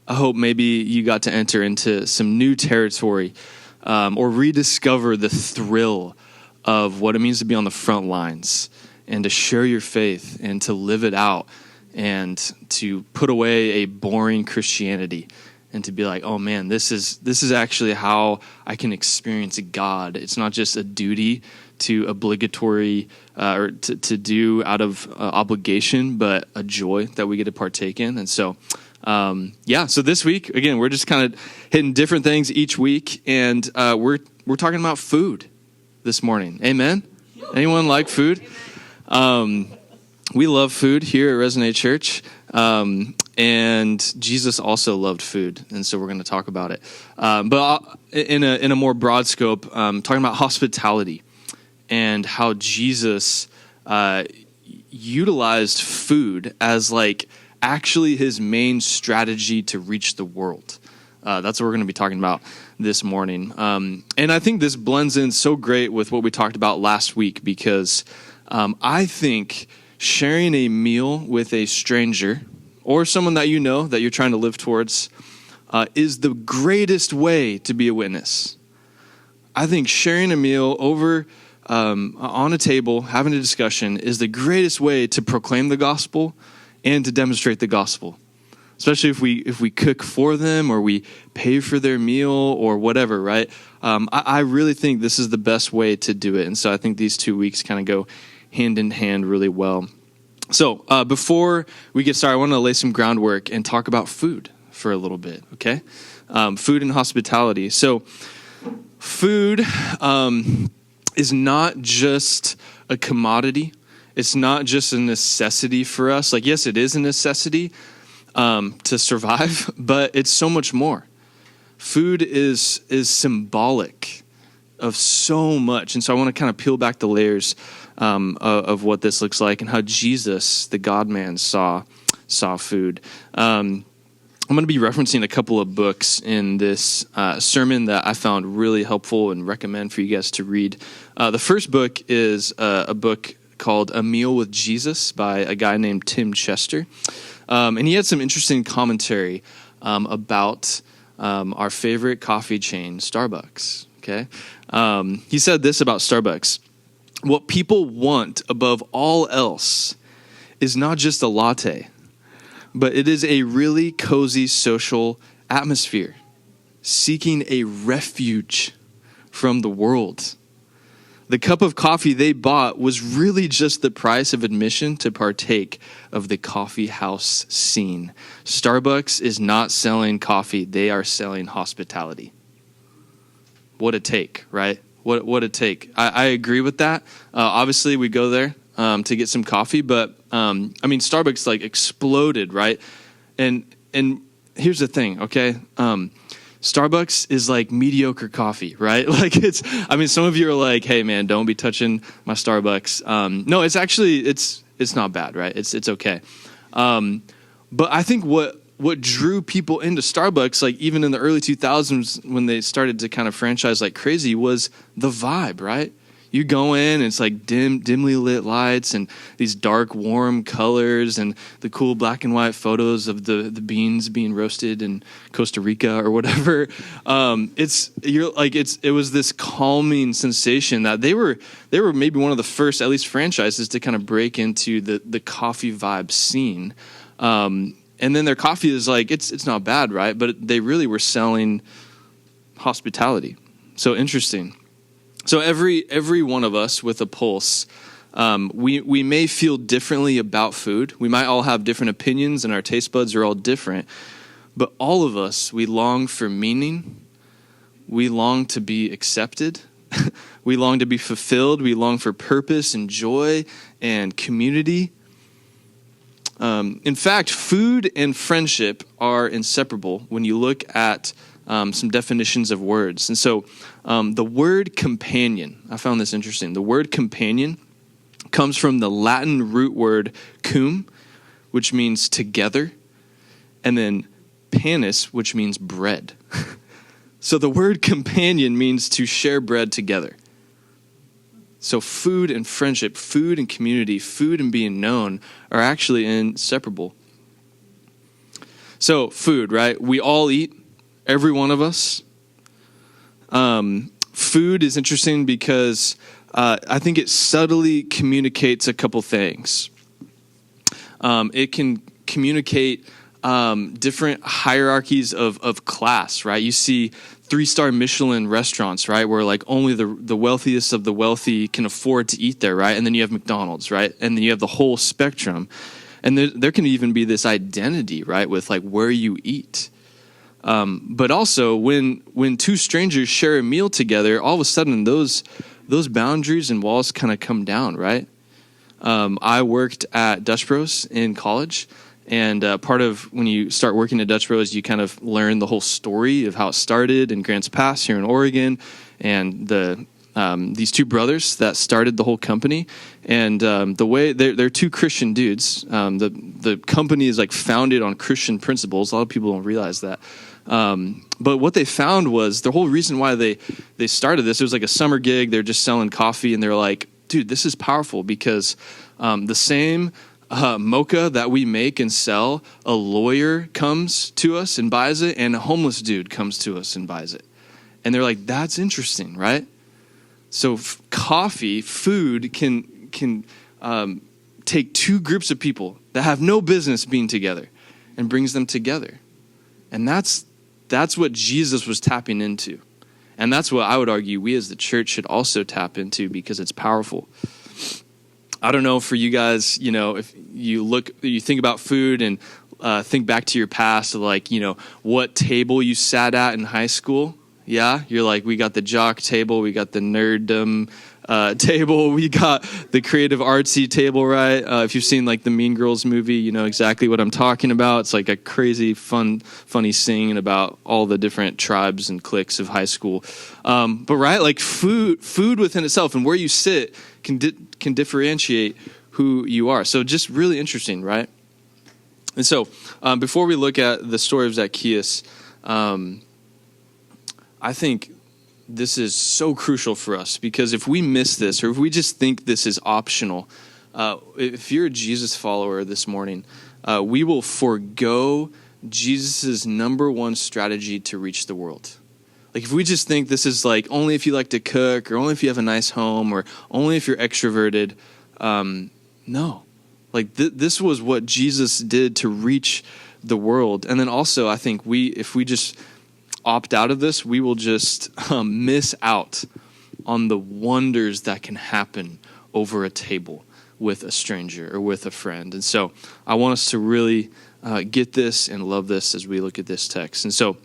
I hope maybe you got to enter into some new territory or rediscover the thrill of what it means to be on the front lines and to share your faith and to live it out and to put away a boring Christianity and to be like, oh man, this is actually how I can experience God. It's not just a duty to obligatory or to do out of obligation, but a joy that we get to partake in. And so, so this week, again, we're just kind of hitting different things each week, and we're talking about food this morning. Amen? Anyone like food? We love food here at Resonate Church. And Jesus also loved food, and so we're going to talk about it. But in a more broad scope, talking about hospitality and how Jesus utilized food as like actually his main strategy to reach the world. That's what we're going to be talking about this morning. And I think this blends in so great with what we talked about last week because I think sharing a meal with a stranger or someone that you know that you're trying to live towards is the greatest way to be a witness. I think sharing a meal over on a table, having a discussion, is the greatest way to proclaim the gospel and to demonstrate the gospel. Especially if we cook for them or we pay for their meal or whatever, right? I really think this is the best way to do it. And so I think these 2 weeks kind of go hand in hand really well. So before we get started, I want to lay some groundwork and talk about food for a little bit, okay? Food and hospitality. So food is not just a commodity. It's not just a necessity for us. Like, yes, it is a necessity to survive, but it's so much more. Food is symbolic of so much. And so I want to kind of peel back the layers of what this looks like and how Jesus, the God-man, saw food. I'm going to be referencing a couple of books in this sermon that I found really helpful and recommend for you guys to read. The first book is a book called A Meal with Jesus by a guy named Tim Chester. And he had some interesting commentary about our favorite coffee chain, Starbucks. Okay, he said this about Starbucks. What people want above all else is not just a latte, but it is a really cozy social atmosphere, seeking a refuge from the world. The cup of coffee they bought was really just the price of admission to partake of the coffee house scene. Starbucks is not selling coffee, they are selling hospitality. What a take, right? What a take. I agree with that. Obviously, we go there to get some coffee, but Starbucks like exploded, right? And here's the thing, okay? Starbucks is like mediocre coffee, right? Like some of you are like, hey man, don't be touching my Starbucks. No, it's actually, it's not bad, right? It's okay. But I think what drew people into Starbucks, like even in the early 2000s when they started to kind of franchise like crazy, was the vibe, right? You go in, and it's like dimly lit lights and these dark, warm colors and the cool black and white photos of the beans being roasted in Costa Rica or whatever. It was this calming sensation that they were maybe one of the first, at least franchises, to kind of break into the coffee vibe scene. And then their coffee is like, it's not bad, right? But they really were selling hospitality. So interesting. So every one of us with a pulse, we may feel differently about food. We might all have different opinions and our taste buds are all different. But all of us, we long for meaning. We long to be accepted. We long to be fulfilled. We long for purpose and joy and community. In fact, food and friendship are inseparable when you look at some definitions of words. And so the word companion, I found this interesting. The word companion comes from the Latin root word cum, which means together, and then panis, which means bread. So the word companion means to share bread together. So food and friendship, food and community, food and being known are actually inseparable. So food, right? We all eat, every one of us. Food is interesting because I think it subtly communicates a couple things. It can communicate different hierarchies of class, right? You see 3-star Michelin restaurants, right, where like only the wealthiest of the wealthy can afford to eat there, right? And then you have McDonald's, right? And then you have the whole spectrum. And there can even be this identity, right, with like where you eat. But also when two strangers share a meal together, all of a sudden those boundaries and walls kind of come down, right? I worked at Dutch Bros in college, and part of when you start working at Dutch Bros, you kind of learn the whole story of how it started in Grants Pass here in Oregon, and these two brothers that started the whole company. And the way they're two Christian dudes. The company is like founded on Christian principles. A lot of people don't realize that. But what they found was the whole reason why they started this, it was like a summer gig. They're just selling coffee, and they're like, dude, this is powerful because the same mocha that we make and sell, a lawyer comes to us and buys it, and a homeless dude comes to us and buys it. And they're like, that's interesting, right? So coffee, food can take two groups of people that have no business being together and brings them together. And that's what Jesus was tapping into. And that's what I would argue we as the church should also tap into because it's powerful. I don't know for you guys, if you think about food and think back to your past, like, what table you sat at in high school. Yeah, you're like, we got the jock table, we got the nerddom table, we got the creative artsy table, right? If you've seen like the Mean Girls movie, you know exactly what I'm talking about. It's like a crazy, funny scene about all the different tribes and cliques of high school. But right, like food within itself and where you sit can differentiate who you are. So just really interesting, right? And so before we look at the story of Zacchaeus, I think this is so crucial for us because if we miss this or if we just think this is optional, if you're a Jesus follower this morning, we will forego Jesus' number one strategy to reach the world. Like if we just think this is like only if you like to cook or only if you have a nice home or only if you're extroverted, no. Like this was what Jesus did to reach the world. And then also I think if we just opt out of this, we will just miss out on the wonders that can happen over a table with a stranger or with a friend. And so I want us to really get this and love this as we look at this text. And so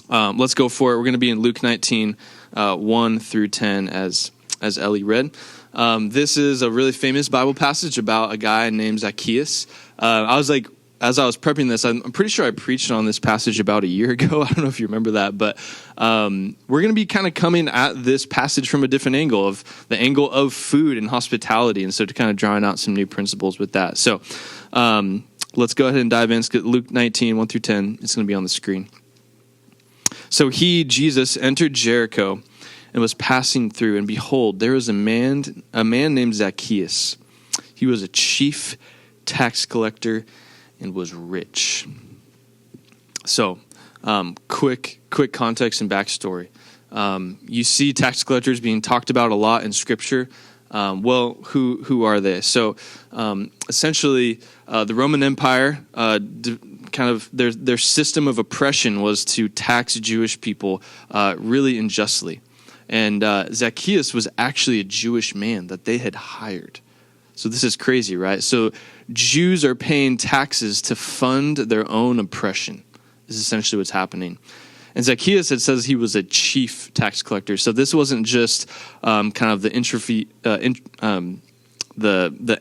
let's go for it. We're going to be in Luke 19, 1 through 10 as Ellie read. This is a really famous Bible passage about a guy named Zacchaeus. As I was prepping this, I'm pretty sure I preached on this passage about a year ago. I don't know if you remember that, but we're going to be kind of coming at this passage from a different angle, of the angle of food and hospitality, and so to kind of drawing out some new principles with that. So let's go ahead and dive in. Let's get Luke 19, 1 through 10. It's going to be on the screen. So Jesus, entered Jericho and was passing through, and behold, there was a man named Zacchaeus. He was a chief tax collector and was rich. So, quick context and backstory. You see tax collectors being talked about a lot in Scripture. Well, who are they? So, essentially, the Roman Empire, kind of their system of oppression was to tax Jewish people really unjustly. And Zacchaeus was actually a Jewish man that they had hired. So this is crazy, right? So Jews are paying taxes to fund their own oppression. This is essentially what's happening. And Zacchaeus, it says he was a chief tax collector. So this wasn't just kind of the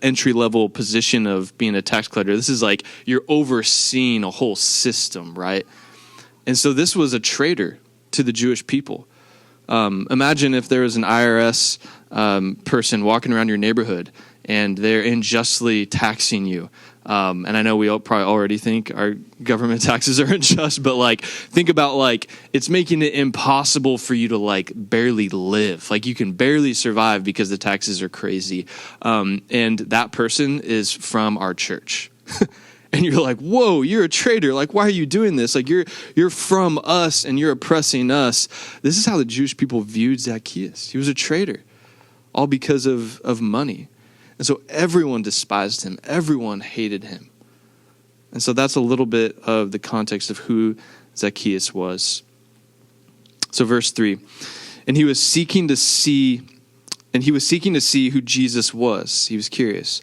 entry-level position of being a tax collector. This is like you're overseeing a whole system, right? And so this was a traitor to the Jewish people. Imagine if there was an IRS person walking around your neighborhood and they're unjustly taxing you. And I know we all probably already think our government taxes are unjust, but like think about like it's making it impossible for you to like barely live. Like you can barely survive because the taxes are crazy. And that person is from our church. And you're like, whoa, you're a traitor. Like, why are you doing this? Like, you're from us and you're oppressing us. This is how the Jewish people viewed Zacchaeus. He was a traitor, all because of money. And so everyone despised him. Everyone hated him. And so that's a little bit of the context of who Zacchaeus was. So verse 3, and he was seeking to see who Jesus was. He was curious.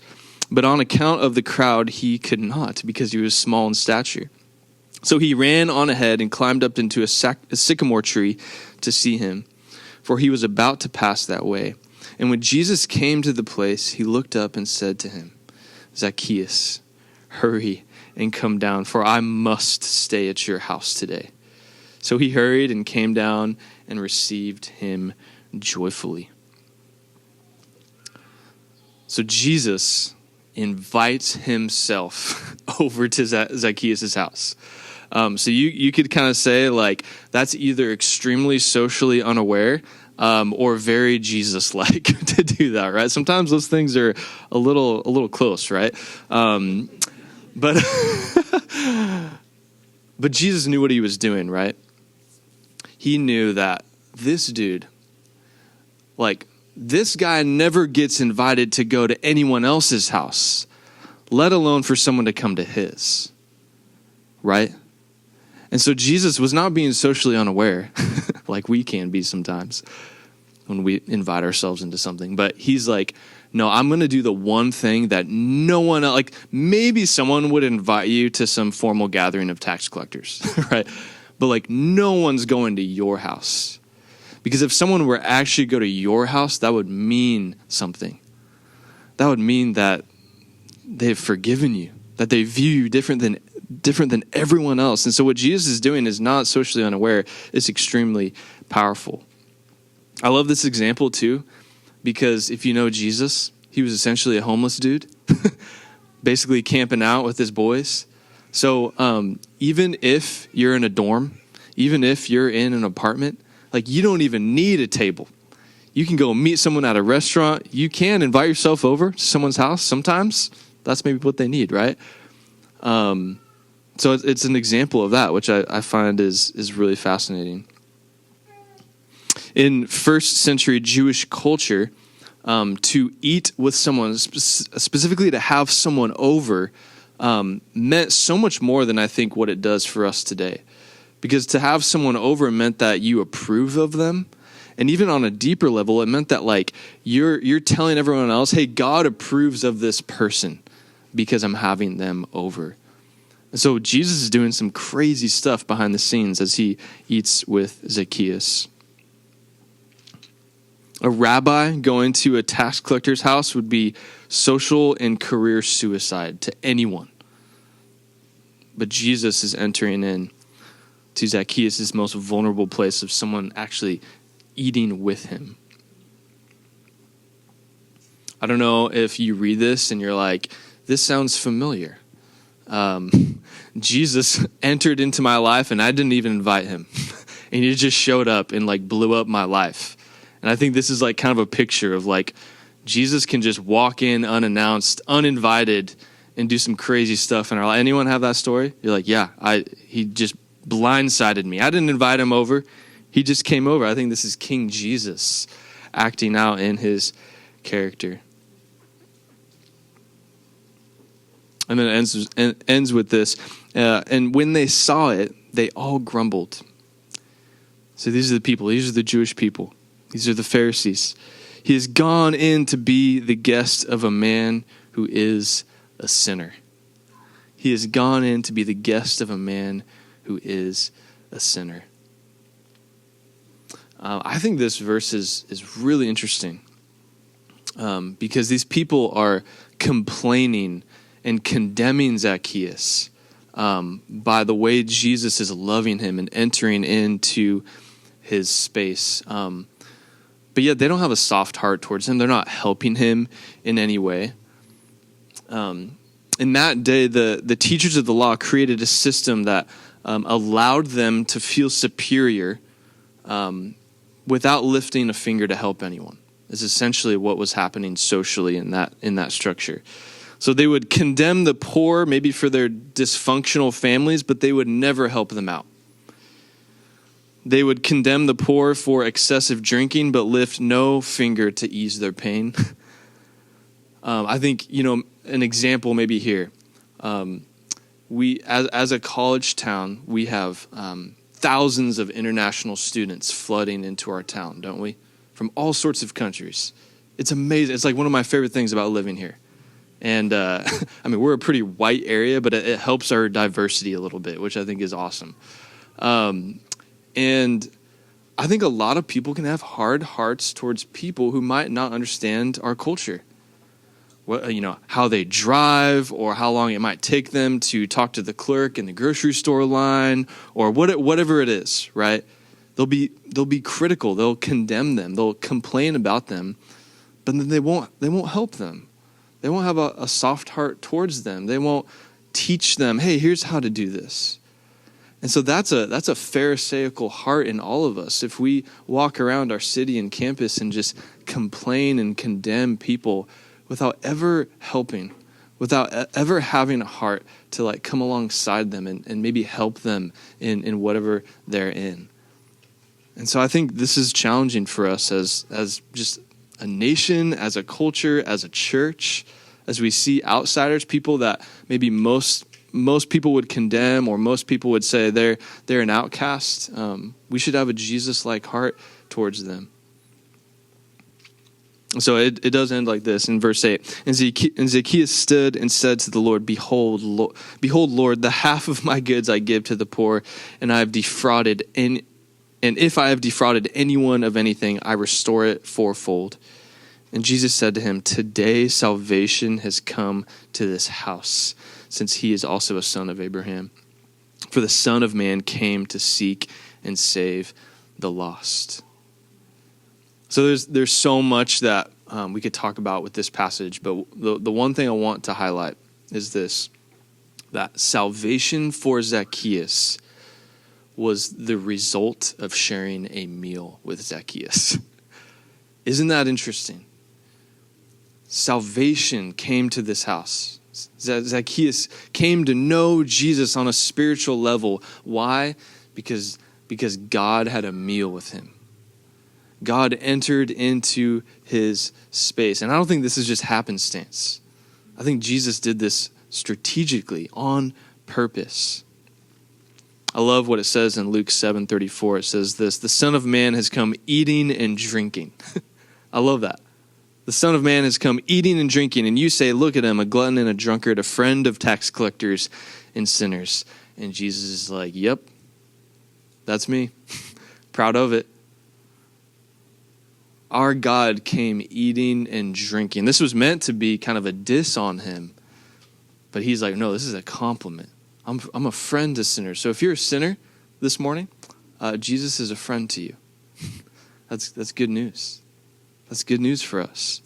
But on account of the crowd, he could not, because he was small in stature. So he ran on ahead and climbed up into a sycamore tree to see him, for he was about to pass that way. And when Jesus came to the place, he looked up and said to him, Zacchaeus, hurry and come down, for I must stay at your house today. So he hurried and came down and received him joyfully. So Jesus invites himself over to Zacchaeus' house. So you could kind of say, like, that's either extremely socially unaware or very Jesus-like to do that, right? Sometimes those things are a little close, right? But Jesus knew what he was doing, right? He knew that this dude, like, this guy never gets invited to go to anyone else's house, let alone for someone to come to his, right? And so Jesus was not being socially unaware, like we can be sometimes when we invite ourselves into something. But he's like, no, I'm going to do the one thing that no one else, like maybe someone would invite you to some formal gathering of tax collectors, right? But like no one's going to your house. Because if someone were actually to go to your house, that would mean something. That would mean that they've forgiven you, that they view you different than everyone else. And so what Jesus is doing is not socially unaware. It's extremely powerful. I love this example too, because if you know Jesus, he was essentially a homeless dude, basically camping out with his boys. So even if you're in a dorm, even if you're in an apartment, like you don't even need a table. You can go meet someone at a restaurant. You can invite yourself over to someone's house. Sometimes that's maybe what they need, right? So it's an example of that, which I find is really fascinating. In first century Jewish culture, to eat with someone, specifically to have someone over, meant so much more than I think what it does for us today. Because to have someone over meant that you approve of them. And even on a deeper level, it meant that like you're telling everyone else, hey, God approves of this person because I'm having them over. And so Jesus is doing some crazy stuff behind the scenes as he eats with Zacchaeus. A rabbi going to a tax collector's house would be social and career suicide to anyone. But Jesus is entering in to Zacchaeus' most vulnerable place of someone actually eating with him. I don't know if you read this and you're like, this sounds familiar. Jesus entered into my life and I didn't even invite him. And he just showed up and like blew up my life. And I think this is like kind of a picture of like Jesus can just walk in unannounced, uninvited, and do some crazy stuff in our life. Anyone have that story? You're like, yeah, he just blindsided me. I didn't invite him over. He just came over. I think this is King Jesus acting out in his character. And then it ends with this. And when they saw it, they all grumbled. So these are the people. These are the Jewish people. These are the Pharisees. He has gone in to be the guest of a man who is a sinner. He has gone in to be the guest of a man who is a sinner. I think this verse is really interesting because these people are complaining and condemning Zacchaeus by the way Jesus is loving him and entering into his space. But yet they don't have a soft heart towards him. They're not helping him in any way. In that day, the teachers of the law created a system that allowed them to feel superior without lifting a finger to help anyone. Is essentially what was happening socially in that structure. So they would condemn the poor, maybe for their dysfunctional families, but they would never help them out. They would condemn the poor for excessive drinking, but lift no finger to ease their pain. I think, an example maybe here. We, as a college town, we have thousands of international students flooding into our town, don't we? From all sorts of countries. It's amazing. It's like one of my favorite things about living here. And we're a pretty white area, but it helps our diversity a little bit, which I think is awesome. And I think a lot of people can have hard hearts towards people who might not understand our culture. How they drive, or how long it might take them to talk to the clerk in the grocery store line, or whatever it is, right? They'll be critical. They'll condemn them. They'll complain about them, but then they won't help them. They won't have a soft heart towards them. They won't teach them, hey, here's how to do this. And so that's a pharisaical heart in all of us. If we walk around our city and campus and just complain and condemn people without ever helping, without ever having a heart to come alongside them and maybe help them in whatever they're in. And so I think this is challenging for us as just a nation, as a culture, as a church, as we see outsiders, people that maybe most people would condemn, or most people would say they're an outcast. We should have a Jesus-like heart towards them. So it does end like this in verse 8. And Zacchaeus stood and said to the Lord, Behold, Lord, the half of my goods I give to the poor, and if I have defrauded anyone of anything, I restore it fourfold. And Jesus said to him, Today salvation has come to this house, since he is also a son of Abraham. For the Son of Man came to seek and save the lost. So there's so much that we could talk about with this passage, but the one thing I want to highlight is this, that salvation for Zacchaeus was the result of sharing a meal with Zacchaeus. Isn't that interesting? Salvation came to this house. Zacchaeus came to know Jesus on a spiritual level. Why? Because God had a meal with him. God entered into his space. And I don't think this is just happenstance. I think Jesus did this strategically, on purpose. I love what it says in Luke 7:34. It says this, the Son of Man has come eating and drinking. I love that. The Son of Man has come eating and drinking, and you say, look at him, a glutton and a drunkard, a friend of tax collectors and sinners. And Jesus is like, yep, that's me. Proud of it. Our God came eating and drinking. This was meant to be kind of a diss on him. But he's like, no, this is a compliment. I'm a friend to sinners. So if you're a sinner this morning, Jesus is a friend to you. That's good news. That's good news for us.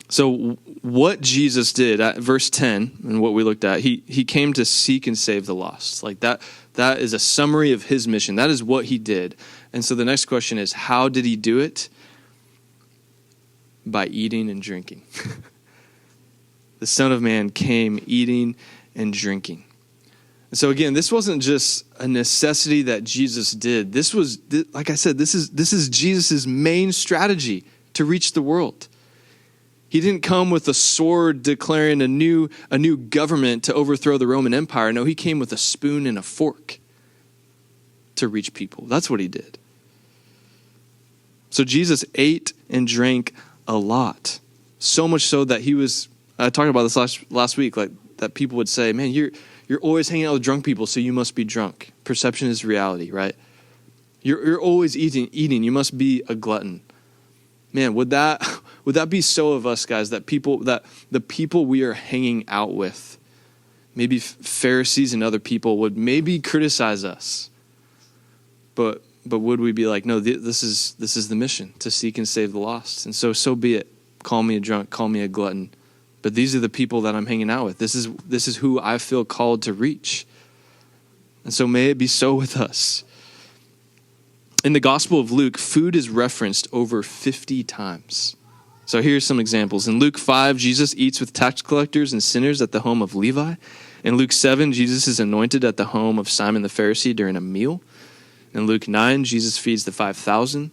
So what Jesus did at verse 10, and what we looked at, he came to seek and save the lost. Like that is a summary of his mission. That is what he did. And so the next question is, how did he do it? By eating and drinking. The Son of Man came eating and drinking. And so again, this wasn't just a necessity that Jesus did. This was, like I said, this is Jesus' main strategy to reach the world. He didn't come with a sword declaring a new government to overthrow the Roman Empire. No, he came with a spoon and a fork to reach people. That's what he did. So Jesus ate and drank a lot. So much so that I talked about this last week, like that people would say, man, you're always hanging out with drunk people, so you must be drunk. Perception is reality, right? You're always eating. You must be a glutton. Man, would that be so of us, guys, that the people we are hanging out with, maybe Pharisees and other people, would maybe criticize us. But would we be like, no, this is the mission, to seek and save the lost. And so be it. Call me a drunk, call me a glutton. But these are the people that I'm hanging out with. This is who I feel called to reach. And so may it be so with us. In the Gospel of Luke, food is referenced over 50 times. So here's some examples. In Luke 5, Jesus eats with tax collectors and sinners at the home of Levi. In Luke 7, Jesus is anointed at the home of Simon the Pharisee during a meal. In Luke 9, Jesus feeds the 5,000.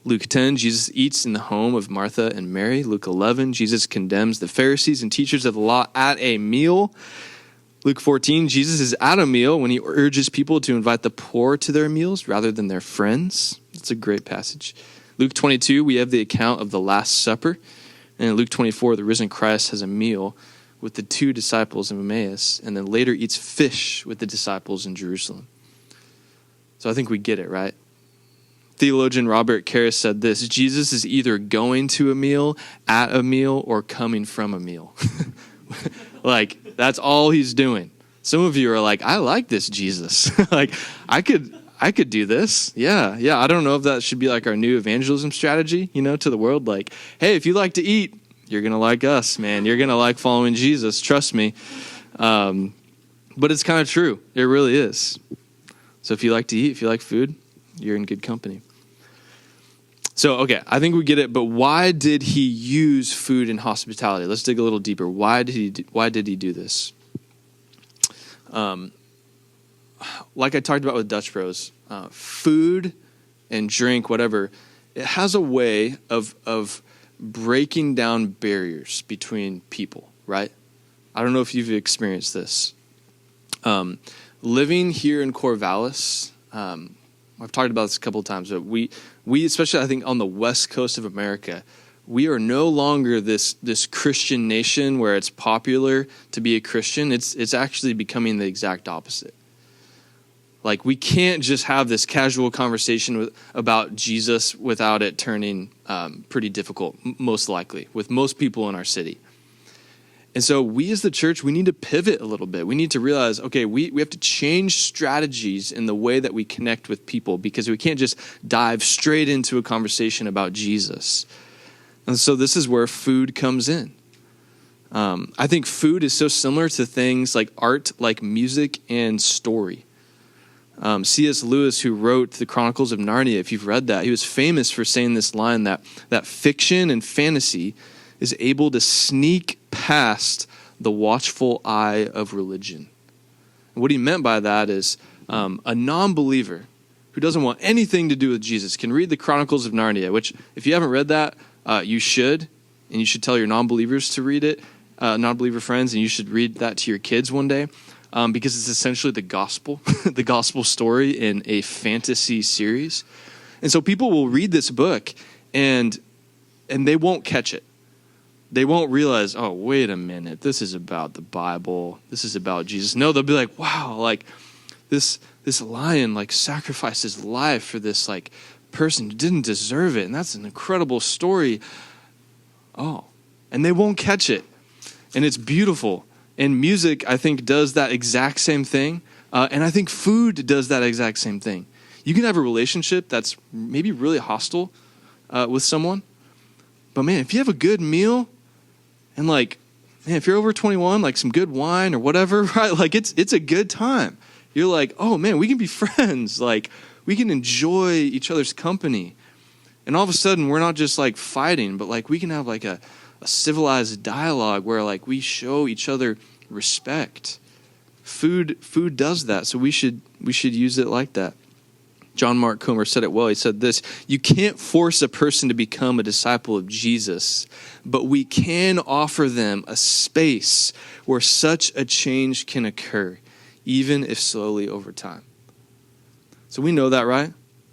Luke 10, Jesus eats in the home of Martha and Mary. Luke 11, Jesus condemns the Pharisees and teachers of the law at a meal. Luke 14, Jesus is at a meal when he urges people to invite the poor to their meals rather than their friends. It's a great passage. Luke 22, we have the account of the Last Supper. And in Luke 24, the risen Christ has a meal with the 2 disciples of Emmaus and then later eats fish with the disciples in Jerusalem. So I think we get it, right? Theologian Robert Karris said this: Jesus is either going to a meal, at a meal, or coming from a meal. Like, that's all he's doing. Some of you are like, I like this Jesus. Like, I could do this. Yeah. I don't know if that should be like our new evangelism strategy, to the world. Like, hey, if you like to eat, you're going to like us, man. You're going to like following Jesus. Trust me. But it's kind of true. It really is. So if you like to eat, if you like food, you're in good company. So, okay, I think we get it, but why did he use food in hospitality? Let's dig a little deeper. Why did he do this? Like I talked about with Dutch Bros, food and drink, whatever, it has a way of breaking down barriers between people, right? I don't know if you've experienced this. Living here in Corvallis, I've talked about this a couple of times, but we especially, I think, on the west coast of America, we are no longer this Christian nation where it's popular to be a Christian. It's actually becoming the exact opposite. Like, we can't just have this casual conversation about Jesus without it turning pretty difficult, most likely, with most people in our city. And so we as the church, we need to pivot a little bit. We need to realize, okay, we have to change strategies in the way that we connect with people, because we can't just dive straight into a conversation about Jesus. And so this is where food comes in. I think food is so similar to things like art, like music and story. C.S. Lewis, who wrote the Chronicles of Narnia, if you've read that, he was famous for saying this line that fiction and fantasy is able to sneak past the watchful eye of religion. And what he meant by that is a non-believer who doesn't want anything to do with Jesus can read the Chronicles of Narnia, which if you haven't read that, you should, and you should tell your non-believers to read it, non-believer friends, and you should read that to your kids one day, because it's essentially the gospel, the gospel story in a fantasy series. And so people will read this book and they won't catch it. They won't realize, oh, wait a minute, this is about the Bible. This is about Jesus. No, they'll be like, wow, like this lion like sacrificed his life for this like person who didn't deserve it. And that's an incredible story. Oh, and they won't catch it. And it's beautiful. And music, I think, does that exact same thing. And I think food does that exact same thing. You can have a relationship that's maybe really hostile with someone. But man, if you have a good meal, and like, man, if you're over 21, like some good wine or whatever, right? Like it's a good time. You're like, oh man, we can be friends. Like we can enjoy each other's company. And all of a sudden we're not just like fighting, but like we can have like a civilized dialogue where like we show each other respect. Food does that. So we should use it like that. John Mark Comer said it well. He said this: you can't force a person to become a disciple of Jesus, but we can offer them a space where such a change can occur, even if slowly over time. So we know that, right?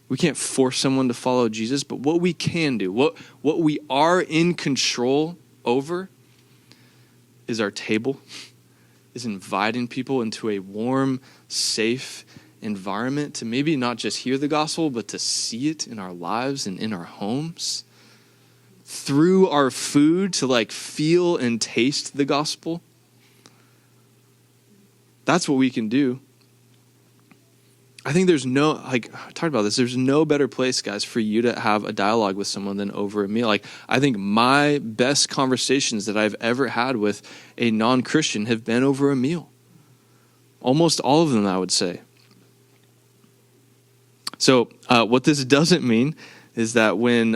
We can't force someone to follow Jesus, but what we can do, what we are in control over is our table, is inviting people into a warm, safe environment to maybe not just hear the gospel, but to see it in our lives and in our homes. Through our food to like feel and taste the gospel. That's what we can do. I think there's no, like I talked about this, there's no better place, guys, for you to have a dialogue with someone than over a meal. Like I think my best conversations that I've ever had with a non-Christian have been over a meal. Almost all of them, I would say. So what this doesn't mean is that when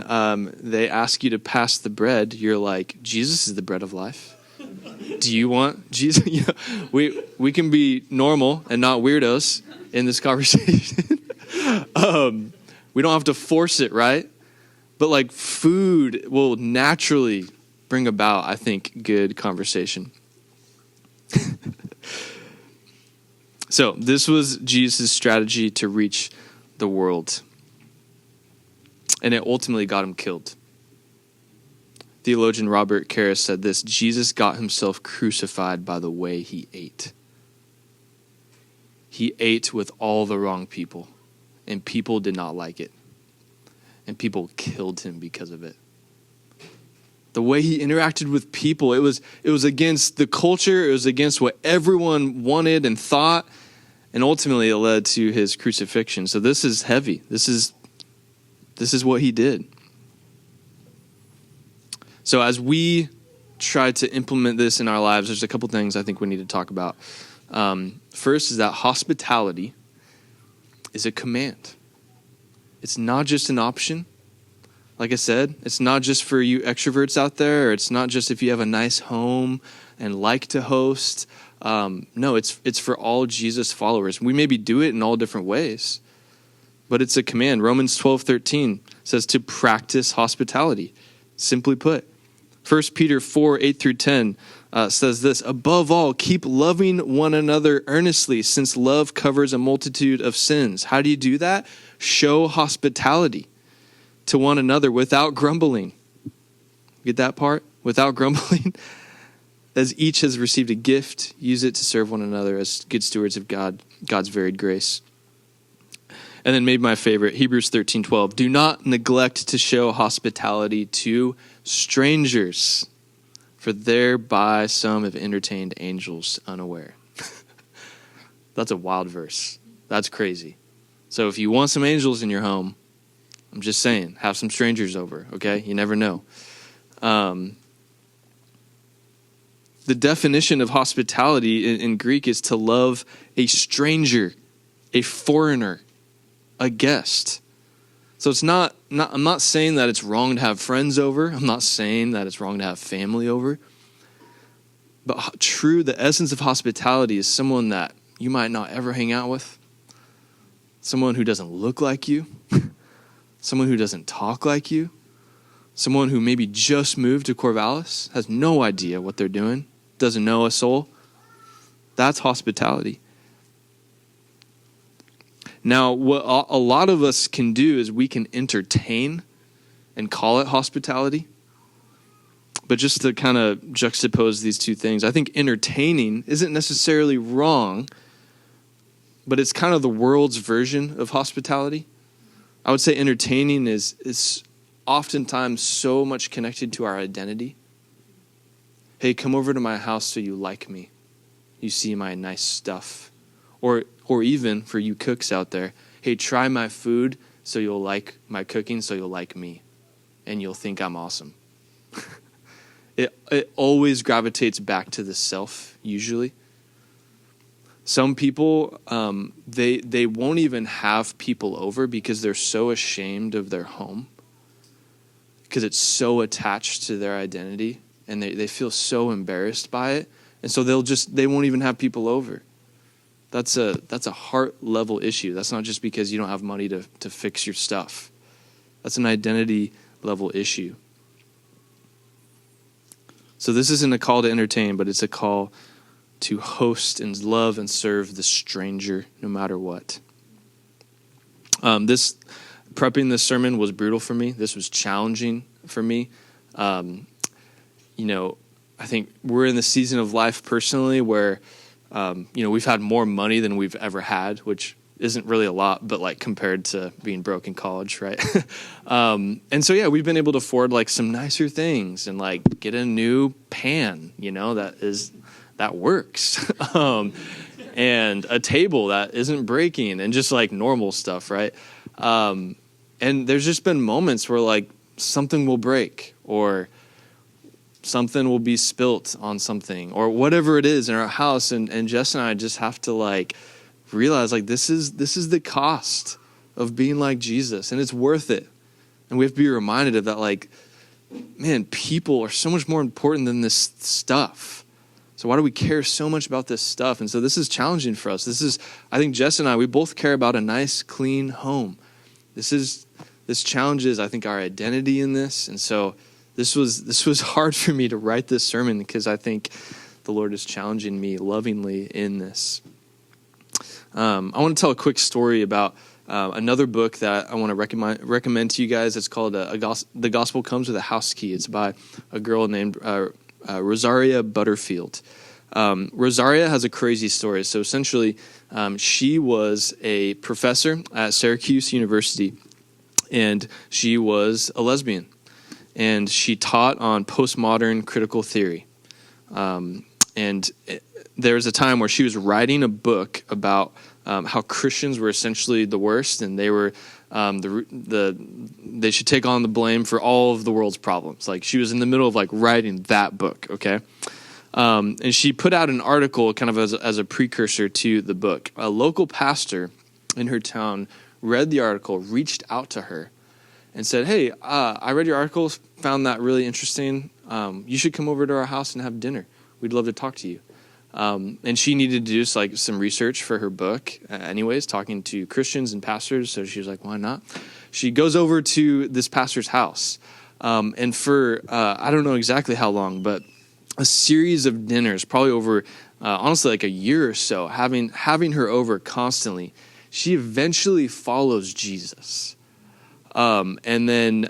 they ask you to pass the bread, you're like, Jesus is the bread of life. Do you want Jesus? Yeah. We can be normal and not weirdos in this conversation. We don't have to force it, right? But like food will naturally bring about, I think, good conversation. So this was Jesus' strategy to reach the world. And it ultimately got him killed. Theologian Robert Karras said this: Jesus got himself crucified by the way he ate. He ate with all the wrong people, and people did not like it. And people killed him because of it. The way he interacted with people, it was against the culture, it was against what everyone wanted and thought, and ultimately it led to his crucifixion. So this is heavy. This is what he did. So as we try to implement this in our lives, there's a couple things I think we need to talk about. First is that hospitality is a command. It's not just an option. Like I said, it's not just for you extroverts out there, or it's not just if you have a nice home and like to host. No, it's for all Jesus followers. We maybe do it in all different ways, but it's a command. Romans 12:13 says to practice hospitality. Simply put, 1 Peter 4:8-10 says this: above all, keep loving one another earnestly, since love covers a multitude of sins. How do you do that? Show hospitality to one another without grumbling. Get that part? Without grumbling. As each has received a gift, use it to serve one another as good stewards of God's varied grace. And then maybe my favorite, Hebrews 13:12. Do not neglect to show hospitality to strangers, for thereby some have entertained angels unaware. That's a wild verse. That's crazy. So if you want some angels in your home, I'm just saying, have some strangers over, okay? You never know. The definition of hospitality in Greek is to love a stranger, a foreigner, a guest. So it's not I'm not saying that it's wrong to have friends over. I'm not saying that it's wrong to have family over. But the essence of hospitality is someone that you might not ever hang out with. Someone who doesn't look like you. Someone who doesn't talk like you. Someone who maybe just moved to Corvallis, has no idea what they're doing, doesn't know a soul. That's hospitality. Now, what a lot of us can do is we can entertain and call it hospitality. But just to kind of juxtapose these two things, I think entertaining isn't necessarily wrong, but it's kind of the world's version of hospitality. I would say entertaining is oftentimes so much connected to our identity. Hey, come over to my house so you like me. You see my nice stuff. Or even for you cooks out there, hey, try my food so you'll like my cooking, so you'll like me. And you'll think I'm awesome. It always gravitates back to the self, usually. Some people, they won't even have people over because they're so ashamed of their home, because it's so attached to their identity, and they feel so embarrassed by it, and so they won't even have people over. That's a heart level issue. That's not just because you don't have money to fix your stuff. That's an identity level issue. So this isn't a call to entertain, but it's a call to host and love and serve the stranger no matter what. Prepping this sermon was brutal for me. This was challenging for me. I think we're in the season of life personally where, we've had more money than we've ever had, which isn't really a lot, but like compared to being broke in college, right? And so, we've been able to afford like some nicer things and like get a new pan, that works. And a table that isn't breaking and just like normal stuff, right? And there's just been moments where like something will break or something will be spilt on something or whatever it is in our house. And Jess and I just have to like realize like this is the cost of being like Jesus, and it's worth it. And we have to be reminded of that, like, man, people are so much more important than this stuff. So why do we care so much about this stuff? And so this is challenging for us. I think Jess and I, we both care about a nice, clean home. This challenges, I think, our identity in this. And so this was hard for me to write this sermon because I think the Lord is challenging me lovingly in this. I want to tell a quick story about another book that I want to recommend to you guys. It's called The Gospel Comes with a House Key. It's by a girl named Rosaria Butterfield. Rosaria has a crazy story. So essentially, she was a professor at Syracuse University, and she was a lesbian. And she taught on postmodern critical theory. There was a time where she was writing a book about how Christians were essentially the worst, and they were they should take on the blame for all of the world's problems. Like, she was in the middle of like writing that book, okay? And she put out an article kind of as a precursor to the book. A local pastor in her town read the article, reached out to her, and said, "Hey, I read your article, found that really interesting. You should come over to our house and have dinner. We'd love to talk to you." And she needed to do some research for her book anyways, talking to Christians and pastors. So she was like, why not? She goes over to this pastor's house. And for, I don't know exactly how long, but a series of dinners, probably over, honestly, like a year or so, having her over constantly, she eventually follows Jesus. And then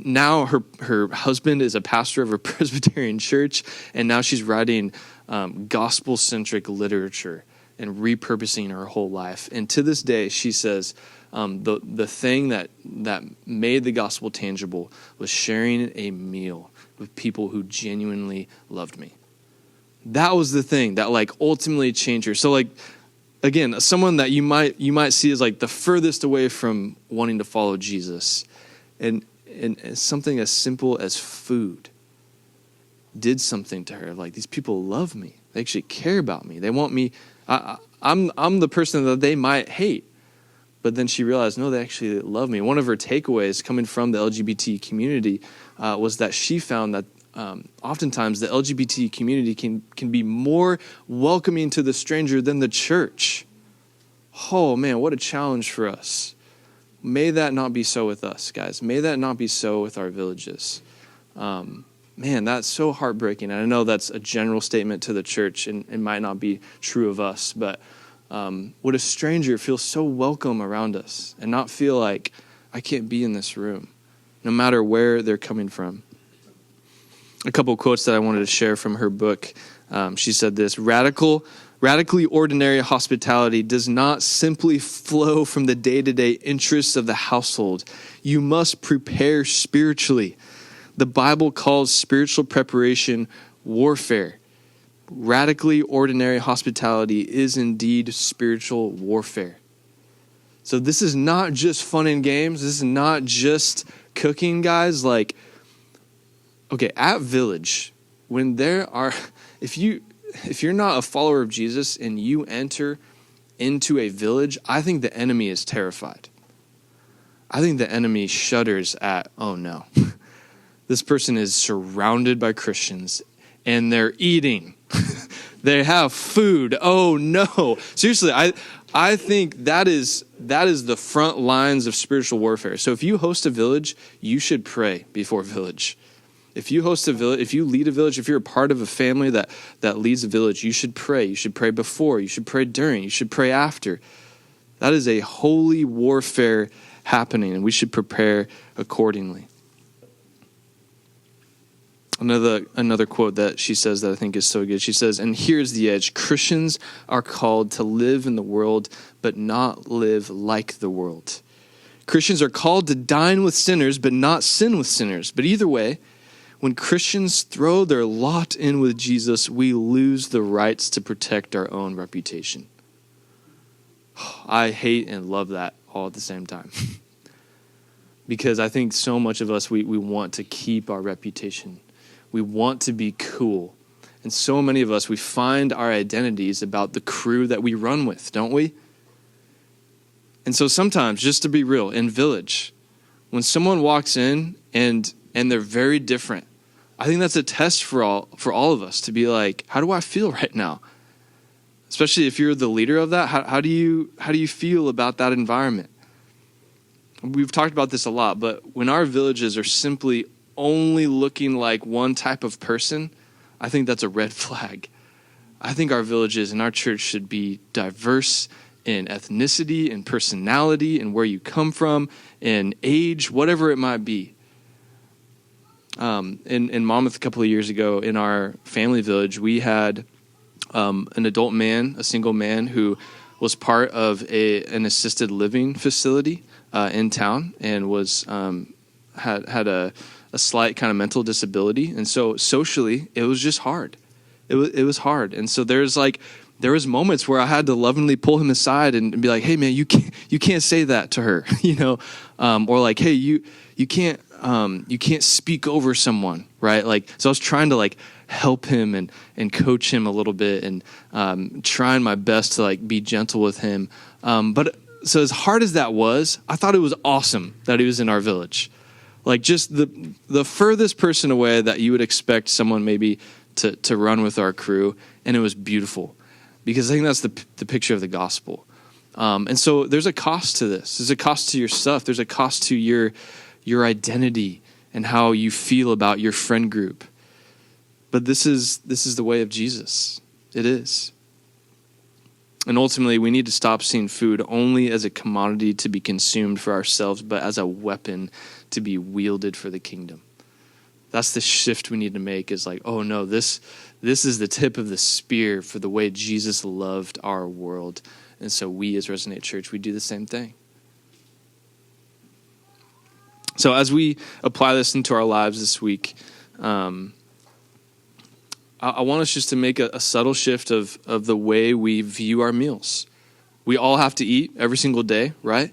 now her husband is a pastor of a Presbyterian church, and now she's writing gospel-centric literature and repurposing her whole life. And to this day, she says, the thing that made the gospel tangible was sharing a meal with people who genuinely loved me. That was the thing that like ultimately changed her. So like, again, someone that you might see as like the furthest away from wanting to follow Jesus, and something as simple as food did something to her. Like, these people love me. They actually care about me. They want me. I'm the person that they might hate. But then she realized, no, they actually love me. One of her takeaways coming from the LGBT community was that she found that oftentimes the LGBT community can be more welcoming to the stranger than the church. Oh, man, what a challenge for us. May that not be so with us, guys. May that not be so with our villages. Man, that's so heartbreaking. And I know that's a general statement to the church, and it might not be true of us, but would a stranger feel so welcome around us and not feel like, I can't be in this room, no matter where they're coming from? A couple of quotes that I wanted to share from her book. She said this: radically ordinary hospitality does not simply flow from the day-to-day interests of the household. You must prepare spiritually. The Bible calls spiritual preparation warfare. Radically ordinary hospitality is indeed spiritual warfare. So this is not just fun and games. This is not just cooking, guys. Like, okay, at Village, when there are, if you're not a follower of Jesus and you enter into a village, I think the enemy is terrified. I think the enemy shudders at, oh no, this person is surrounded by Christians and they're eating. They have food. Oh no. Seriously, I think that is the front lines of spiritual warfare. So if you host a village, you should pray before Village. If you host a village, if you lead a village, if you're a part of a family that leads a village, you should pray. You should pray before. You should pray during. You should pray after. That is a holy warfare happening, and we should prepare accordingly. Another quote that she says that I think is so good. She says, and here's the edge: Christians are called to live in the world, but not live like the world. Christians are called to dine with sinners, but not sin with sinners. But either way, when Christians throw their lot in with Jesus, we lose the rights to protect our own reputation. I hate and love that all at the same time. Because I think so much of us, we want to keep our reputation. We want to be cool. And so many of us, we find our identities about the crew that we run with, don't we? And so sometimes, just to be real, in Village, when someone walks in and they're very different, I think that's a test for all of us to be like, how do I feel right now? Especially if you're the leader of that, how do you feel about that environment? We've talked about this a lot, but when our villages are simply only looking like one type of person, I think that's a red flag. I think our villages and our church should be diverse in ethnicity and personality and where you come and age, whatever it might be. In Monmouth a couple of years ago, in our family village, we had an adult man, a single man, who was part of an assisted living facility in town and was had a slight kind of mental disability, and so socially it was just hard. It was hard, and so there was moments where I had to lovingly pull him aside and be like, "Hey, man, you can't say that to her," or like, "Hey, you can't speak over someone," right? Like, so I was trying to like help him and coach him a little bit and trying my best to like be gentle with him. But so as hard as that was, I thought it was awesome that he was in our village. Like just the furthest person away that you would expect someone maybe to run with our crew, and it was beautiful because I think that's the picture of the gospel. And so there's a cost to this. There's a cost to your stuff. There's a cost to your identity and how you feel about your friend group. But this is the way of Jesus. It is. And ultimately, we need to stop seeing food only as a commodity to be consumed for ourselves, but as a weapon to be wielded for the kingdom. That's the shift we need to make, is like, oh no, this is the tip of the spear for the way Jesus loved our world. And so we as Resonate Church, we do the same thing. So as we apply this into our lives this week, I want us just to make a subtle shift of the way we view our meals. We all have to eat every single day, right?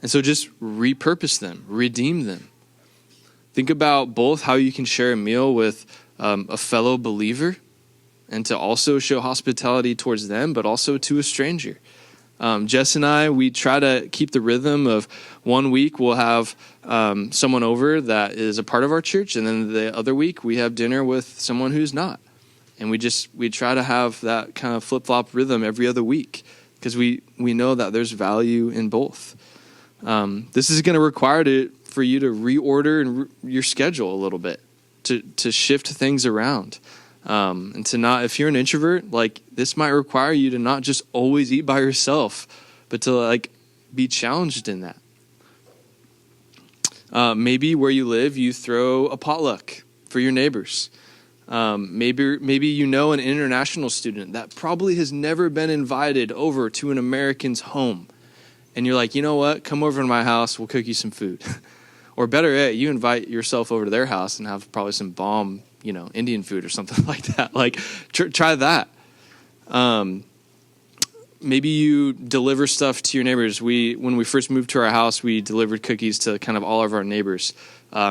And so just repurpose them, redeem them. Think about both how you can share a meal with a fellow believer and to also show hospitality towards them, but also to a stranger. Jess and I, we try to keep the rhythm of 1 week we'll have someone over that is a part of our church, and then the other week we have dinner with someone who's not. And we try to have that kind of flip-flop rhythm every other week because we know that there's value in both. This is going to require for you to reorder your schedule a little bit, to shift things around. And to not, if you're an introvert, like this might require you to not just always eat by yourself, but to like be challenged in that. Maybe where you live, you throw a potluck for your neighbors. Maybe you know an international student that probably has never been invited over to an American's home. And you're like, you know what? Come over to my house. We'll cook you some food. Or better yet, you invite yourself over to their house and have probably some bomb, Indian food or something like that. Like, try that. Maybe you deliver stuff to your neighbors. When we first moved to our house, we delivered cookies to kind of all of our neighbors,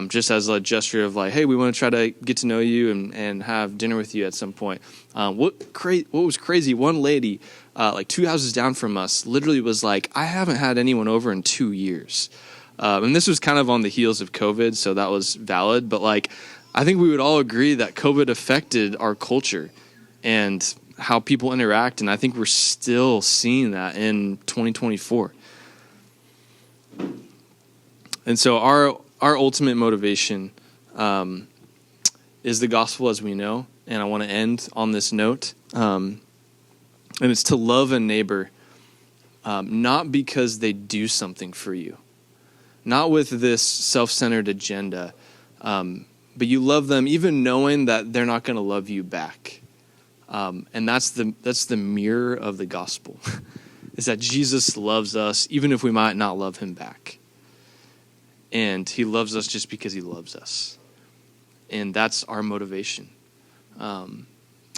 just as a gesture of like, hey, we want to try to get to know you and have dinner with you at some point. What was crazy, one lady, like 2 houses down from us, literally was like, I haven't had anyone over in 2 years. And this was kind of on the heels of COVID, so that was valid. But like, I think we would all agree that COVID affected our culture and how people interact, and I think we're still seeing that in 2024. And so our ultimate motivation is the gospel as we know, and I want to end on this note, and it's to love a neighbor, not because they do something for you, not with this self-centered agenda, but you love them even knowing that they're not going to love you back. And that's the mirror of the gospel, is that Jesus loves us even if we might not love him back. And he loves us just because he loves us. And that's our motivation. And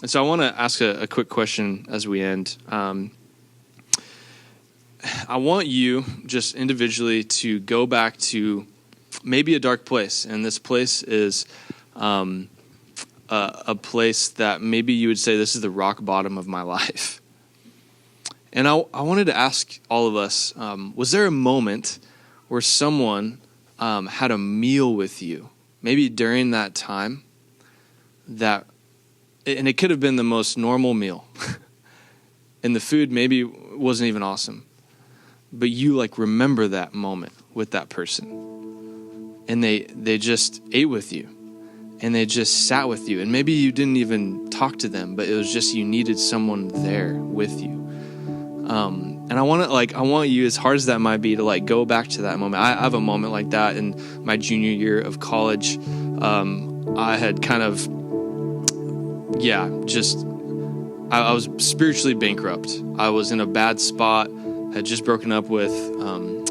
so I want to ask a quick question as we end. I want you just individually to go back to maybe a dark place. And this place is a place that maybe you would say this is the rock bottom of my life. And I wanted to ask all of us, was there a moment where someone had a meal with you, maybe during that time, and it could have been the most normal meal, and the food maybe wasn't even awesome, but you like remember that moment with that person, and they just ate with you, and they just sat with you, and maybe you didn't even talk to them, but it was just you needed someone there with you. And I want you, as hard as that might be, to like go back to that moment. I have a moment like that in my junior year of college. I had kind of, I was spiritually bankrupt. I was in a bad spot, had just broken up with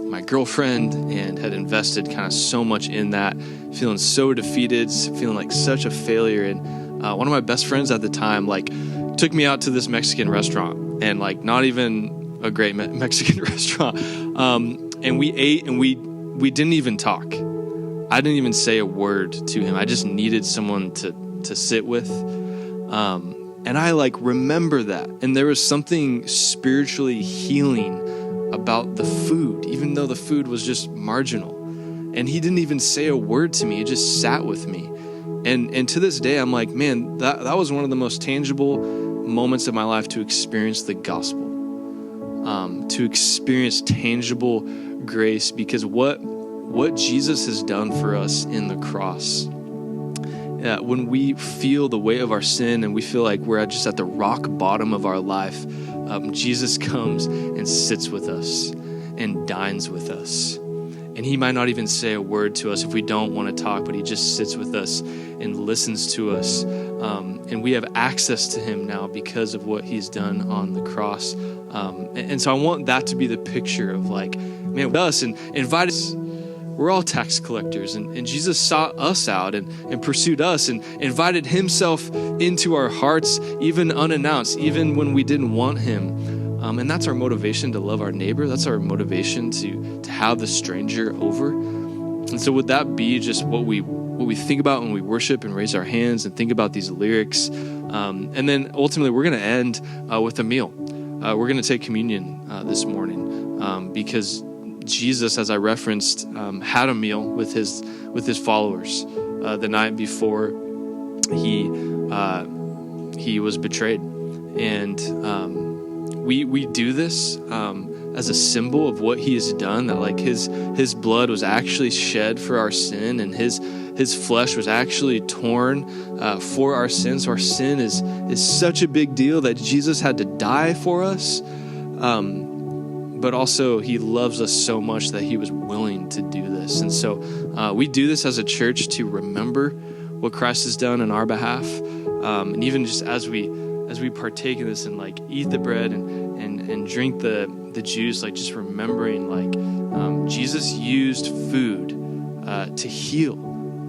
my girlfriend and had invested kind of so much in that, feeling so defeated, feeling like such a failure. And one of my best friends at the time, like, took me out to this Mexican restaurant, and like not even a great Mexican restaurant. And we ate, and we didn't even talk. I didn't even say a word to him. I just needed someone to sit with. And I like remember that. And there was something spiritually healing about the food, even though the food was just marginal. And he didn't even say a word to me. He just sat with me. And to this day, I'm like, man, that was one of the most tangible moments of my life to experience the gospel, to experience tangible grace, because what Jesus has done for us in the cross. When we feel the weight of our sin and we feel like we're just at the rock bottom of our life, Jesus comes and sits with us and dines with us. And he might not even say a word to us if we don't want to talk, but he just sits with us and listens to us. And we have access to him now because of what he's done on the cross. And so I want that to be the picture of like, man, us and invite us. We're all tax collectors, and Jesus sought us out and pursued us and invited himself into our hearts, even unannounced, even when we didn't want him. And that's our motivation to love our neighbor. That's our motivation to have the stranger over. And so would that be just what we think about when we worship and raise our hands and think about these lyrics? And then ultimately we're going to end with a meal. We're going to take communion this morning because Jesus, as I referenced, had a meal with his followers the night before he was betrayed, and we do this as a symbol of what he has done. That like his blood was actually shed for our sin, and his flesh was actually torn for our sins. So our sin is such a big deal that Jesus had to die for us. But also he loves us so much that he was willing to do this. And so we do this as a church to remember what Christ has done on our behalf. And even just as we partake in this and like eat the bread and drink the juice, like just remembering like Jesus used food to heal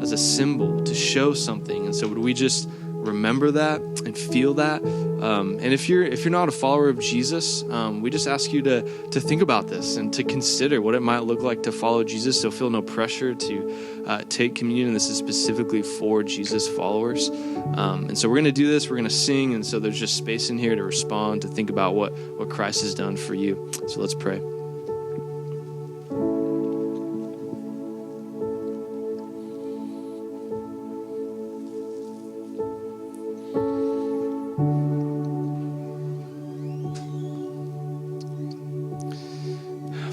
as a symbol, to show something. And so would we just remember that and feel that? And if you're not a follower of Jesus, we just ask you to think about this and to consider what it might look like to follow Jesus. So feel no pressure to take communion. This is specifically for Jesus followers. And so we're going to do this. We're going to sing. And so there's just space in here to respond, to think about what Christ has done for you. So let's pray.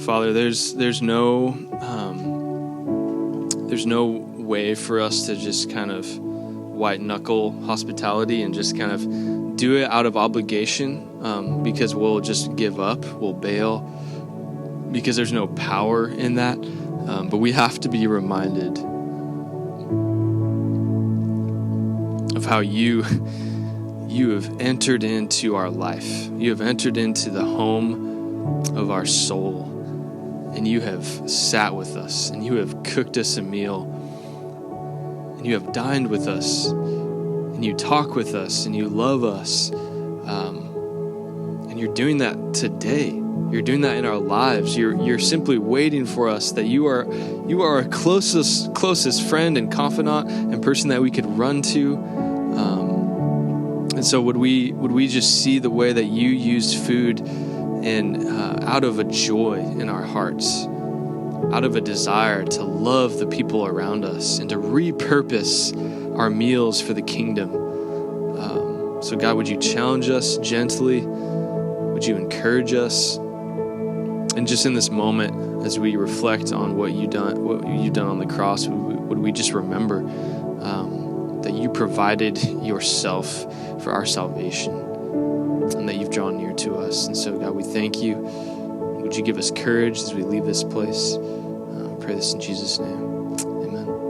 Father, there's no way for us to just kind of white knuckle hospitality and just kind of do it out of obligation, because we'll just give up, we'll bail, because there's no power in that. But we have to be reminded of how you have entered into our life. You have entered into the home of our soul. And you have sat with us, and you have cooked us a meal, and you have dined with us, and you talk with us, and you love us. And you're doing that today. You're doing that in our lives. You're simply waiting for us, that you are our closest friend and confidant and person that we could run to. And so would we just see the way that you used food and out of a joy in our hearts, out of a desire to love the people around us and to repurpose our meals for the kingdom. So God, would you challenge us gently? Would you encourage us? And just in this moment, as we reflect on what you've done on the cross, would we just remember that you provided yourself for our salvation and that you've drawn near to us. And so, God, we thank you. Would you give us courage as we leave this place? I pray this in Jesus' name. Amen.